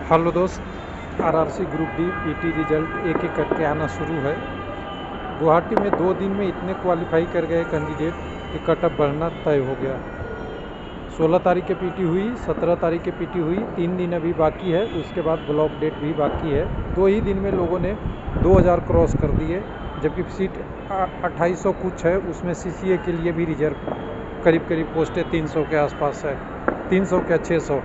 Hello दोस्त, RRC group D PT result एक एक करके आना शुरू है। गुवाहाटी में 2 दिन में इतने क्वालिफाई कर गए कैंडिडेट कि कटअप बढ़ना तय हो गया। 16 तारीख के पीटी हुई, 17 तारीख के पीटी हुई, 3 दिन अभी बाकी है। उसके बाद ब्लॉक डेट भी बाकी है। 2 ही दिन में लोगों ने 2000 क्रॉस कर दिए, जबकि सीट 2800 कुछ है। उसमें सीसीए के लिए भी रिजर्व करीब करीब पोस्टें 300 के आसपास है, 300 क्या 600।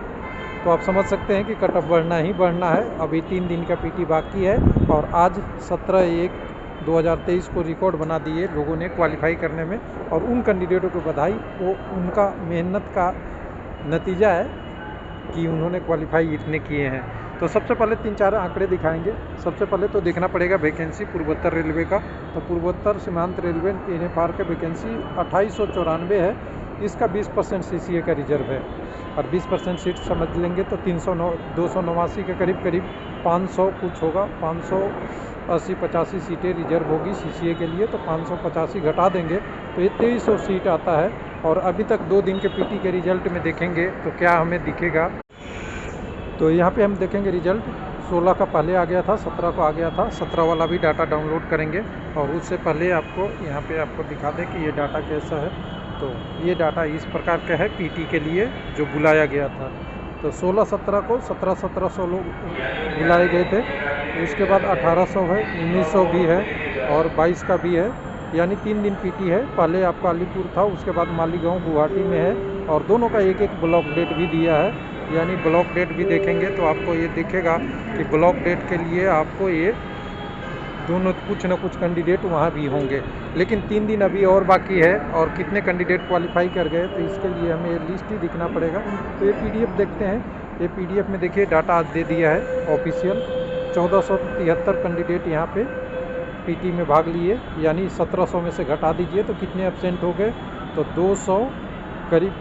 तो आप समझ सकते हैं कि कट ऑफ बढ़ना ही बढ़ना है। अभी 3 दिन का पीटी बाकी है और आज 17/1/2023 को रिकॉर्ड बना दिए लोगों ने क्वालिफाई करने में। और उन कैंडिडेटों को बधाई, वो उनका मेहनत का नतीजा है कि उन्होंने क्वालिफाई इतने किए हैं। तो सबसे पहले 3-4 आंकड़े दिखाएंगे। सबसे पहले तो देखना पड़ेगा वैकेंसी पूर्वोत्तर रेलवे का। तो पूर्वोत्तर सीमांत रेलवे एन पार का वैकेंसी 2894 है। इसका 20% सीसीए का रिजर्व है और 20% सीट समझ लेंगे तो 289 के करीब करीब 500 कुछ होगा। 580-85 सीटें रिजर्व होगी सीसीए के लिए, तो 585 घटा देंगे तो ये 2300 सीट आता है। और अभी तक 2 दिन के पीटी के रिजल्ट में देखेंगे तो क्या हमें दिखेगा। तो यहाँ पे हम देखेंगे रिजल्ट 16 का पहले आ गया था, 17 को आ गया था। 17 वाला भी डाटा डाउनलोड करेंगे और उससे पहले आपको यहाँ पे आपको दिखा दें कि ये डाटा कैसा है। तो ये डाटा इस प्रकार का है पीटी के लिए जो बुलाया गया था। तो 16-17 को 1700 लोग बुलाए गए थे। उसके बाद 1800 है, 1900 भी है और 22 का भी है। यानी 3 दिन पीटी है। पहले आपका अलीपुर था, उसके बाद मालीगांव गुवाहाटी में है और दोनों का एक एक ब्लॉक डेट भी दिया है। यानी ब्लॉक डेट भी देखेंगे तो आपको ये दिखेगा कि ब्लॉक डेट के लिए आपको ये दोनों कुछ न कुछ कैंडिडेट वहाँ भी होंगे। लेकिन 3 दिन अभी और बाकी है और कितने कैंडिडेट क्वालिफाई कर गए, तो इसके लिए हमें ये लिस्ट ही दिखना पड़ेगा। तो ये पीडीएफ देखते हैं। ये पीडीएफ में देखिए डाटा आज दे दिया है ऑफिशियल। 1473 कैंडिडेट यहाँ पे पीटी में भाग लिए, यानी 1700 में से घटा दीजिए तो कितने एब्सेंट हो गए, तो 200 करीब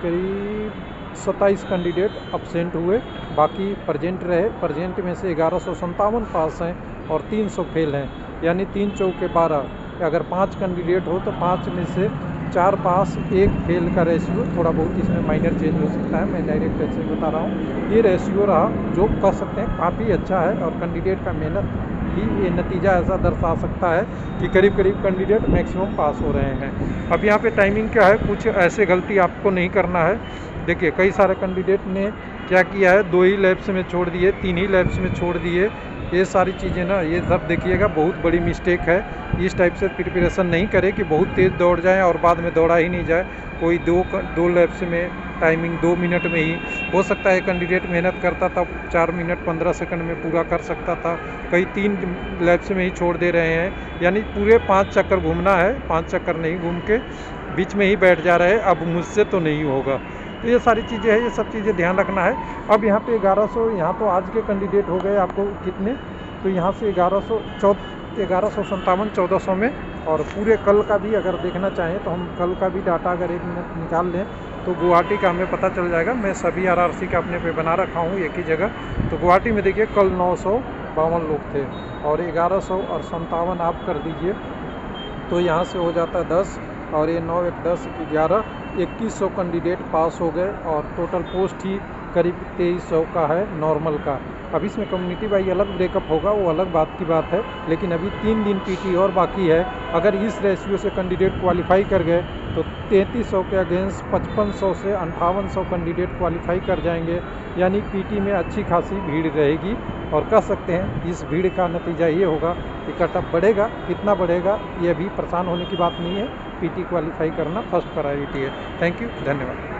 27 कैंडिडेट एब्सेंट हुए। बाकी प्रेजेंट रहे। प्रेजेंट में से 1157 पास हैं और 300 फेल हैं, यानी 3 चौके 12। अगर 5 कैंडिडेट हो तो 5 में से 4 पास 1 फेल का रेशियो। थोड़ा बहुत इसमें माइनर चेंज हो सकता है, मैं डायरेक्ट ऐसे ही बता रहा हूँ। ये रेशियो रहा जो कह सकते हैं काफ़ी अच्छा है और कैंडिडेट का मेहनत ही ये नतीजा ऐसा दर्शा सकता है कि करीब करीब कैंडिडेट मैक्सिमम पास हो रहे हैं। अब यहाँ पे टाइमिंग क्या है, कुछ ऐसे गलती आपको नहीं करना है। देखिए कई सारे कैंडिडेट ने क्या किया है, 2 ही लैब्स में छोड़ दिए, 3 ही लैब्स में छोड़ दिए। ये सारी चीज़ें ना, ये सब देखिएगा बहुत बड़ी मिस्टेक है। इस टाइप से प्रिपरेशन नहीं करें कि बहुत तेज़ दौड़ जाएं और बाद में दौड़ा ही नहीं जाए। कोई दो लैब्स में टाइमिंग 2 मिनट में ही हो सकता है। कैंडिडेट मेहनत करता था 4 मिनट 15 सेकंड में पूरा कर सकता था, कई 3 लैब्स में ही छोड़ दे रहे हैं। यानी पूरे 5 चक्कर घूमना है, 5 चक्कर नहीं घूम के बीच में ही बैठ जा रहे हैं। अब मुझसे तो नहीं होगा। तो ये सारी चीज़ें हैं, ये सब चीज़ें ध्यान रखना है। अब यहाँ पे 1100, यहाँ तो आज के कैंडिडेट हो गए आपको कितने, तो यहाँ से 1157 1400 में। और पूरे कल का भी अगर देखना चाहें तो हम कल का भी डाटा अगर 1 मिनट निकाल लें तो गुवाहाटी का हमें पता चल जाएगा। मैं सभी आरआरसी का अपने पे बना रखा हूँ एक ही जगह। तो गुवाहाटी में देखिए कल 952 लोग थे और 1157 आप कर दीजिए तो यहाँ से हो जाता है 10 और ये 9 1 10 11 2100 कैंडिडेट पास हो गए और टोटल पोस्ट ही करीब 2300 का है नॉर्मल का। अब इसमें कम्युनिटी वाइज अलग ब्रेकअप होगा, वो अलग बात की बात है। लेकिन अभी 3 दिन पीटी और बाकी है। अगर इस रेशियो से कैंडिडेट क्वालिफाई कर गए तो 3300 के अगेंस्ट 5500 से 5800 कैंडिडेट क्वालिफाई कर जाएंगे। यानी पीटी में अच्छी खासी भीड़ रहेगी और कह सकते हैं इस भीड़ का नतीजा ये होगा कि कटअप बढ़ेगा। कितना बढ़ेगा ये अभी परेशान होने की बात नहीं है। पीटी क्वालिफाई करना फर्स्ट प्रायोरिटी है। थैंक यू, धन्यवाद।